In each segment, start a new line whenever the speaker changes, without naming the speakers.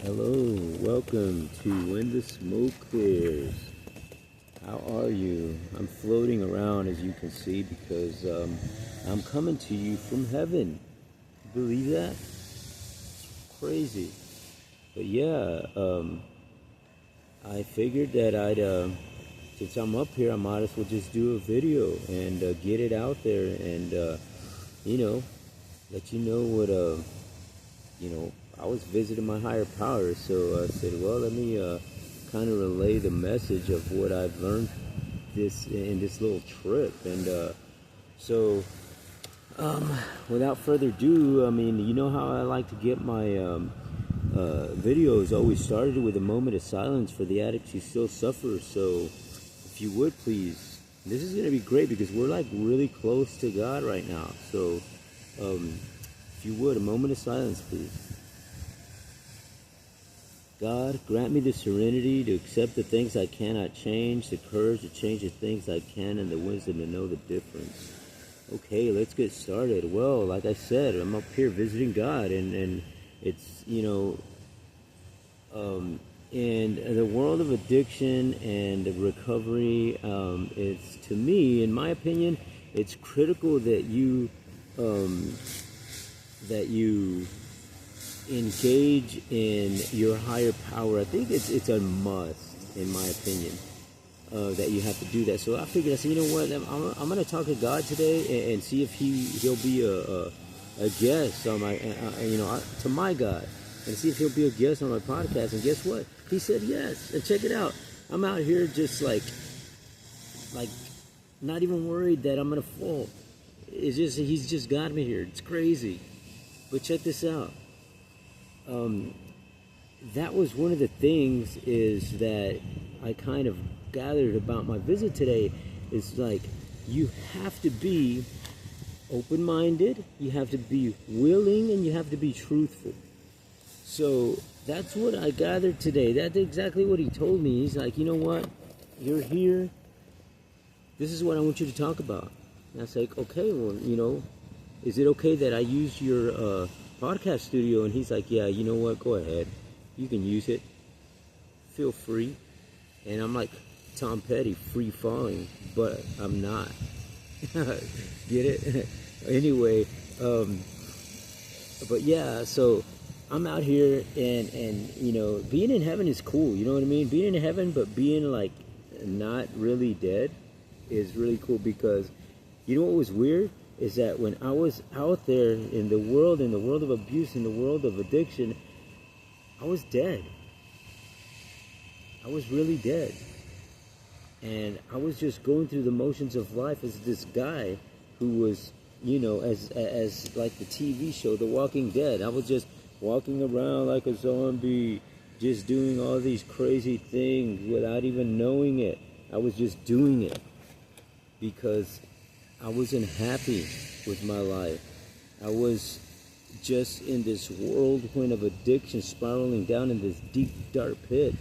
Hello, welcome to When the Smoke Clears. How are you? I'm floating around, as you can see, because I'm coming to you from heaven. Believe that? It's crazy. But yeah, I figured that since I'm up here, I might as well just do a video and get it out there and, you know, let you know what, I was visiting my higher power, so I said, well, let me kind of relay the message of what I've learned in this little trip. And so, without further ado, I mean, you know how I like to get my videos always started with a moment of silence for the addicts who still suffer. So, if you would please, this is going to be great because we're like really close to God right now. So, if you would, a moment of silence, please. God, grant me the serenity to accept the things I cannot change, the courage to change the things I can, and the wisdom to know the difference. Okay, let's get started. Well, like I said, I'm up here visiting God, and it's, in the world of addiction and recovery, it's, to me, in my opinion, it's critical that you engage in your higher power. I think it's a must, in my opinion, that you have to do that. So I figured, I said, you know what, I'm going to talk to God today and see if he'll be a guest on my, to my God, and see if he'll be a guest on my podcast. And guess what? He said yes. And check it out. I'm out here just like not even worried that I'm going to fall. It's just, he's just got me here. It's crazy. But check this out. That was one of the things is that I kind of gathered about my visit today. Is like, you have to be open-minded, you have to be willing, and you have to be truthful. So that's what I gathered today. That's exactly what he told me. He's like, you know what, you're here, this is what I want you to talk about. And I was like, okay, well, is it okay that I use your podcast studio? And he's like, yeah, you know what, go ahead, you can use it, feel free. And I'm like Tom Petty, free falling, but I'm not. Get it? Anyway, but yeah, so I'm out here, and being in heaven is cool, you know what I mean? Being in heaven, but being like not really dead is really cool, because you know what was weird is that when I was out there in the world of abuse, in the world of addiction, I was dead. I was really dead. And I was just going through the motions of life as this guy who was, as like the TV show, The Walking Dead. I was just walking around like a zombie, just doing all these crazy things without even knowing it. I was just doing it because I wasn't happy with my life. I was just in this whirlwind of addiction, spiraling down in this deep, dark pit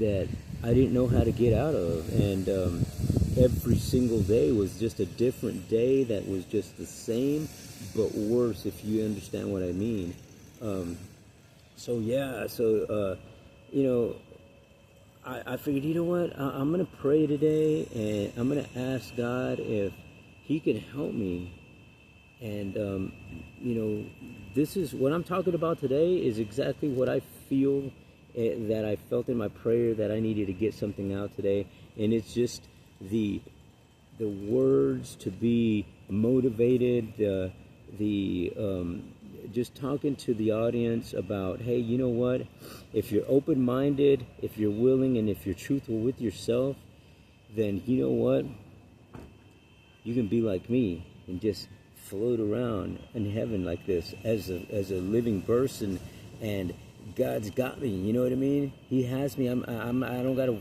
that I didn't know how to get out of. And every single day was just a different day that was just the same, but worse, if you understand what I mean. I figured, you know what, I'm going to pray today, and I'm going to ask God if he can help me. And, this is what I'm talking about today is exactly what I feel that I felt in my prayer, that I needed to get something out today. And it's just the words to be motivated, just talking to the audience about, hey, you know what? If you're open-minded, if you're willing, and if you're truthful with yourself, then you know what? You can be like me and just float around in heaven like this as a living person, and God's got me. You know what I mean? He has me. I don't got to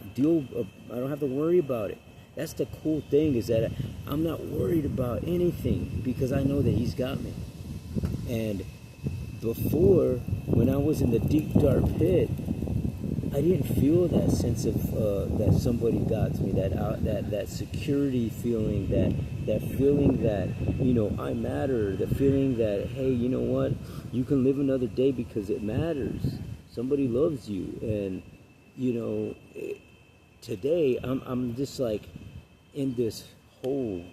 I don't have to worry about it. That's the cool thing, is that I'm not worried about anything because I know that he's got me. And before, when I was in the deep dark pit, I didn't feel that sense of that somebody got me, that security feeling, that feeling that I matter, the feeling that, hey, you know what, you can live another day because it matters. Somebody loves you, and today I'm just like in this whole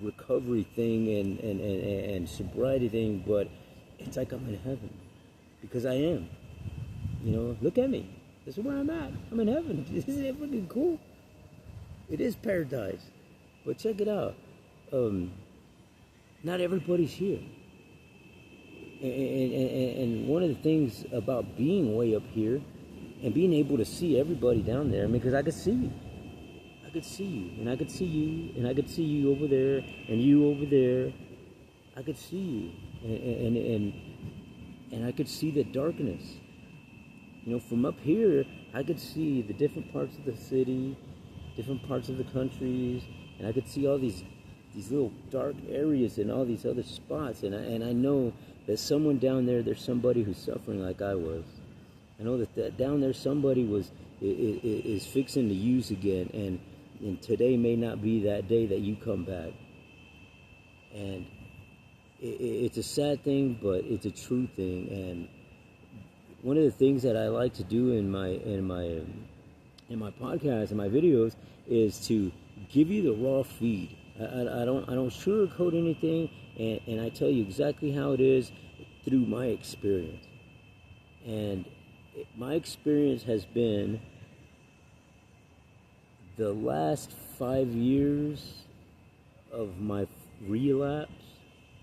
recovery thing and sobriety thing, but it's like I'm in heaven because I am. Look at me. This is where I'm at. I'm in heaven. Isn't it freaking cool? It is paradise. But check it out. Not everybody's here. And one of the things about being way up here and being able to see everybody down there, because I could see you. I could see you, and I could see you, and I could see you over there, and you over there. I could see you, and I could see the darkness. From up here, I could see the different parts of the city, different parts of the countries, and I could see all these little dark areas and all these other spots, and I know that someone down there, there's somebody who's suffering like I was. I know that down there somebody is fixing to use again, and today may not be that day that you come back. And it's a sad thing, but it's a true thing. And one of the things that I like to do in my podcast and my videos is to give you the raw feed. I don't sugarcoat anything, and I tell you exactly how it is through my experience. And my experience has been the last 5 years of my relapse,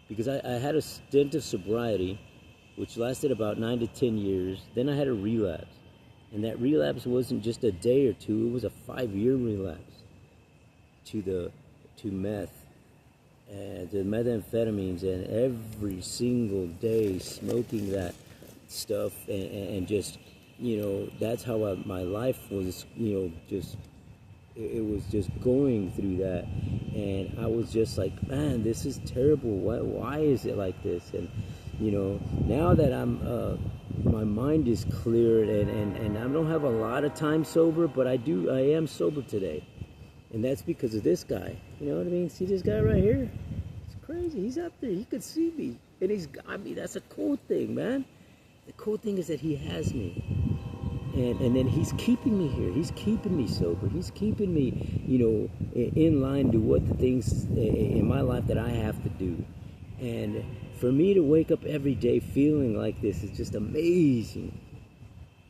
because I had a stint of sobriety which lasted about 9 to 10 years. Then I had a relapse, and that relapse wasn't just a day or two, it was a 5-year relapse to meth and to methamphetamines, and every single day smoking that stuff, and just that's how my life was, just it was just going through that, and I was just like, man, this is terrible. Why is it like this? And now that I'm my mind is cleared, and I don't have a lot of time sober, but I am sober today, and that's because of this guy. You know what I mean? See this guy right here? It's crazy. He's up there. He could see me, and he's got me. That's a cool thing, man. The cool thing is that he has me. And then he's keeping me here. He's keeping me sober. He's keeping me, in line to what the things in my life that I have to do. And for me to wake up every day feeling like this is just amazing.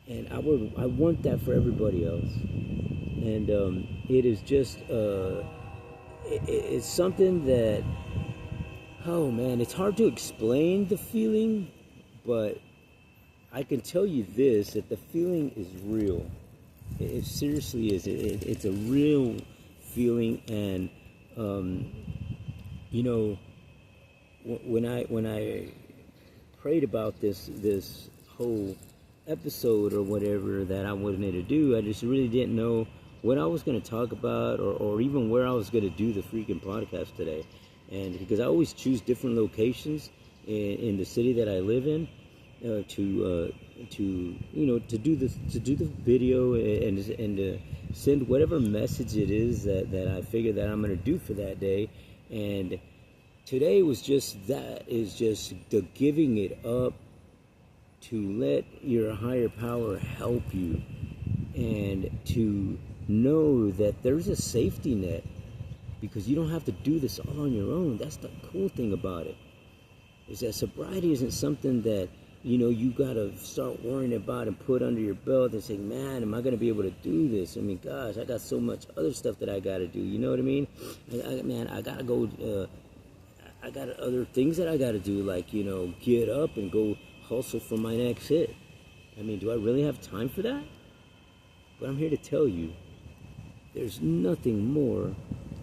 And I want that for everybody else. And it is just, it's something that, oh man, it's hard to explain the feeling, but I can tell you this, that the feeling is real. It seriously is. It's a real feeling, and when I prayed about this whole episode or whatever that I wanted to do, I just really didn't know what I was going to talk about, or even where I was going to do the freaking podcast today. And because I always choose different locations in the city that I live in, to do the video and to send whatever message it is that I figure that I'm going to do for that day. And today was just the giving it up to let your higher power help you, and to know that there's a safety net, because you don't have to do this all on your own. That's the cool thing about it, is that sobriety isn't something that you gotta start worrying about and put under your belt and say, man, am I gonna be able to do this? I mean, gosh, I got so much other stuff that I gotta do. You know what I mean? I gotta go. I got other things that I gotta do, like get up and go hustle for my next hit. I mean, do I really have time for that? But I'm here to tell you, there's nothing more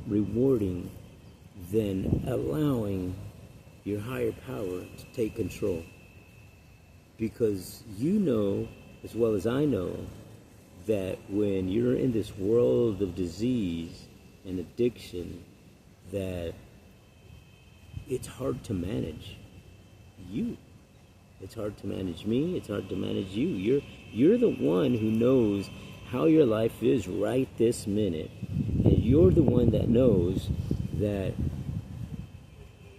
rewarding than allowing your higher power to take control. Because as well as I know, that when you're in this world of disease and addiction, that it's hard to manage you. It's hard to manage me. It's hard to manage you. You're the one who knows how your life is right this minute. And you're the one that knows that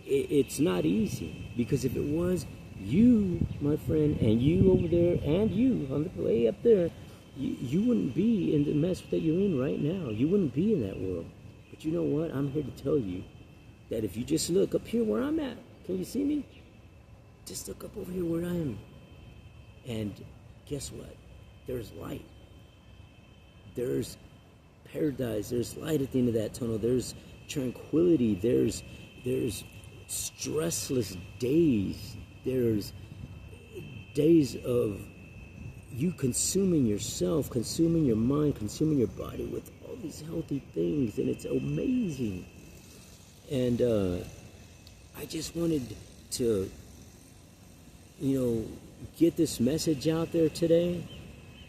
it's not easy. Because if it was, you, my friend, and you over there, and you on the way up there, you wouldn't be in the mess that you're in right now. You wouldn't be in that world. But you know what? I'm here to tell you that if you just look up here where I'm at, can you see me? Just look up over here where I am. And guess what? There's light. There's paradise. There's light at the end of that tunnel. There's tranquility. There's stressless days. There's days of you consuming yourself, consuming your mind, consuming your body with all these healthy things, and it's amazing. And I just wanted to, get this message out there today,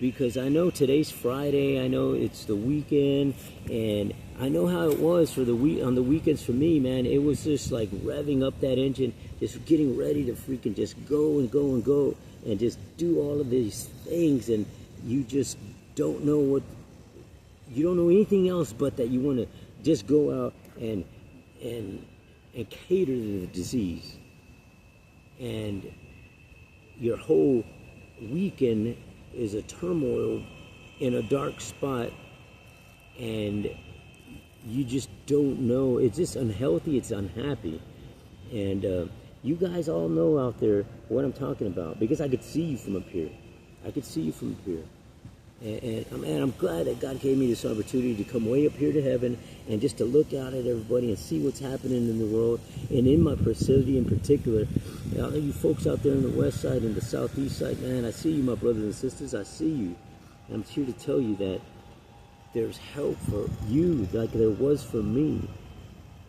because I know today's Friday. I know it's the weekend, and I know how it was for on the weekends for me, man. It was just like revving up that engine, just getting ready to freaking just go and go and go and just do all of these things, and you just don't know anything else but that you want to just go out and cater to the disease. And your whole weekend is a turmoil in a dark spot, and you just don't know. It's just unhealthy. It's unhappy. And you guys all know out there what I'm talking about, because I could see you from up here. I could see you from up here. And I'm glad that God gave me this opportunity to come way up here to heaven and just to look out at everybody and see what's happening in the world, and in my facility in particular. You folks out there on the west side and the southeast side, man, I see you, my brothers and sisters. I see you. And I'm here to tell you that there's help for you like there was for me,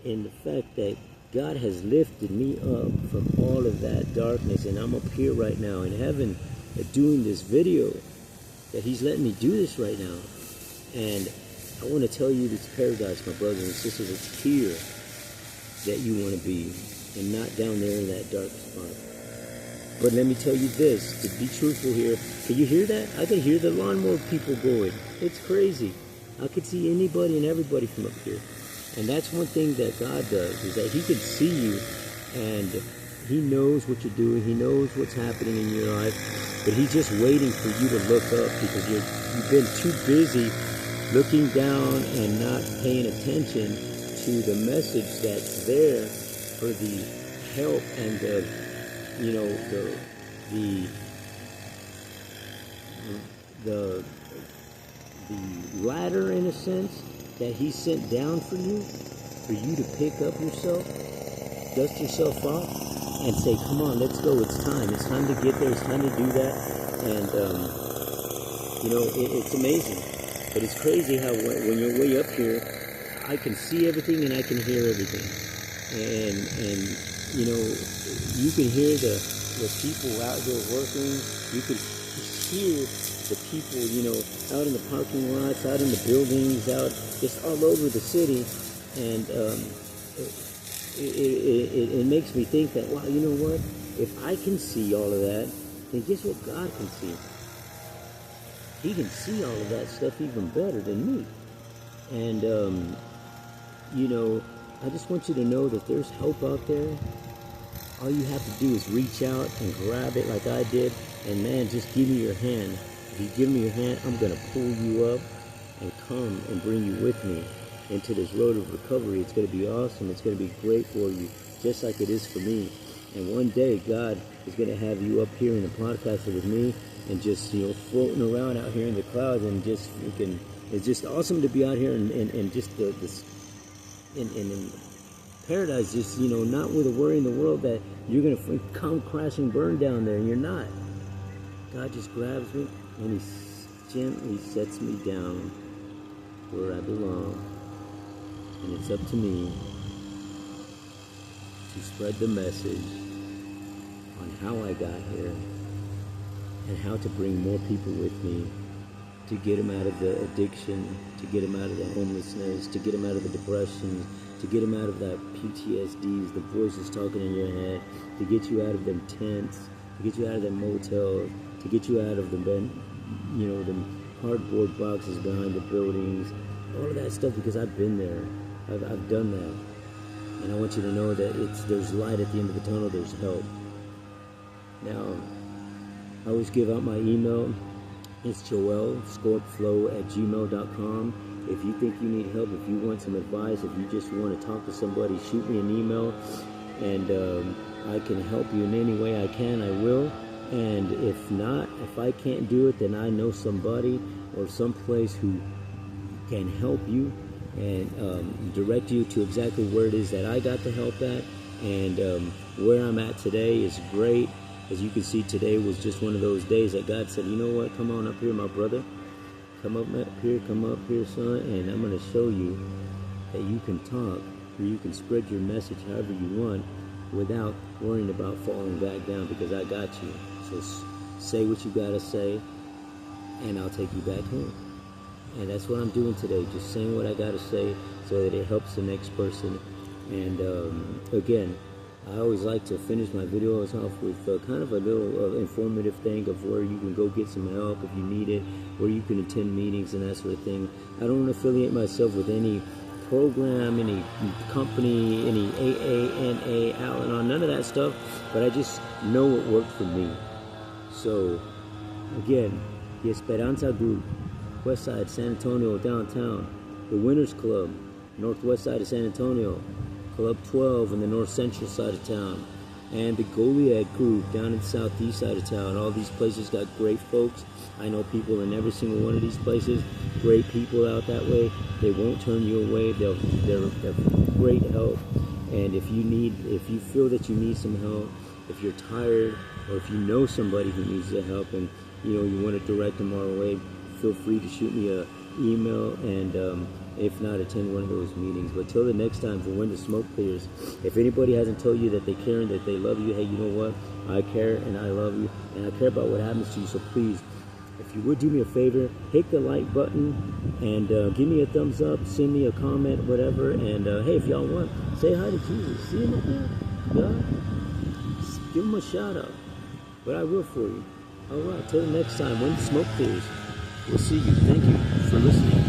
in the fact that God has lifted me up from all of that darkness, and I'm up here right now in heaven doing this video, that He's letting me do this right now. And I want to tell you, it's paradise, my brothers and sisters. It's here that you want to be, and not down there in that dark spot. But let me tell you this, to be truthful here, can you hear that? I can hear the lawnmower people going. It's crazy. I could see anybody and everybody from up here. And that's one thing that God does, is that He can see you, and He knows what you're doing. He knows what's happening in your life. But He's just waiting for you to look up, because you've been too busy looking down and not paying attention to the message that's there for the help and the ladder, in a sense, that He sent down for you to pick up yourself, dust yourself off, and say, come on, let's go. It's time to get there. It's time to do that. And it's amazing. But it's crazy how when you're way up here, I can see everything and I can hear everything. And you can hear the people out there working. You can hear the people, out in the parking lots, out in the buildings, out just all over the city. And it makes me think that, wow, you know what? If I can see all of that, then guess what God can see? He can see all of that stuff even better than me. And, I just want you to know that there's help out there. All you have to do is reach out and grab it like I did. And, man, just give me your hand. If you give me your hand, I'm going to pull you up and come and bring you with me into this road of recovery. It's going to be awesome. It's going to be great for you, just like it is for me. And one day, God is going to have you up here in the podcast with me, and just, floating around out here in the clouds, and just freaking, it's just awesome to be out here and just in paradise, just, not with a worry in the world that you're going to come crash and burn down there, and you're not. God just grabs me, and He gently sets me down where I belong. And it's up to me to spread the message on how I got here, and how to bring more people with me, to get them out of the addiction, to get them out of the homelessness, to get them out of the depression, to get them out of that PTSDs, the voices talking in your head, to get you out of them tents, to get you out of them motels, to get you out of the them cardboard boxes behind the buildings, all of that stuff, because I've been there. I've done that. And I want you to know that there's light at the end of the tunnel. There's help. Now, I always give out my email. It's joelscorpflow@gmail.com. If you think you need help, if you want some advice, if you just want to talk to somebody, shoot me an email, and I can help you in any way I can. I will. And if not, if I can't do it, then I know somebody or someplace who can help you and direct you to exactly where it is that I got the help at. And where I'm at today is great. As you can see, today was just one of those days that God said, you know what, come on up here, my brother. Come up here, son, and I'm going to show you that you can talk, or you can spread your message however you want without worrying about falling back down, because I got you. So say what you got to say, and I'll take you back home. And that's what I'm doing today, just saying what I got to say so that it helps the next person. And again, I always like to finish my videos off with kind of a little informative thing of where you can go get some help if you need it, where you can attend meetings and that sort of thing. I don't affiliate myself with any program, any company, any AANA, Al-Anon, none of that stuff, but I just know what worked for me. So, again, the Esperanza Group, West Side, San Antonio, downtown. The Winners Club, Northwest side of San Antonio. Club 12 in the north central side of town, and the Goliad Group down in the southeast side of town. All these places got great folks. I know people in every single one of these places. Great people out that way. They won't turn you away. They're great help. And if you feel that you need some help, if you're tired, or if you know somebody who needs the help, and you want to direct them our way, feel free to shoot me an email, and if not, attend one of those meetings. But till the next time, for when the smoke clears, if anybody hasn't told you that they care and that they love you, hey, you know what? I care and I love you, and I care about what happens to you. So please, if you would do me a favor, hit the like button and give me a thumbs up, send me a comment, whatever. And hey, if y'all want, say hi to Jesus. See him up there? Yeah? Give him a shout out. But I will for you. All right, till the next time, when the smoke clears, we'll see you. Thank you for listening.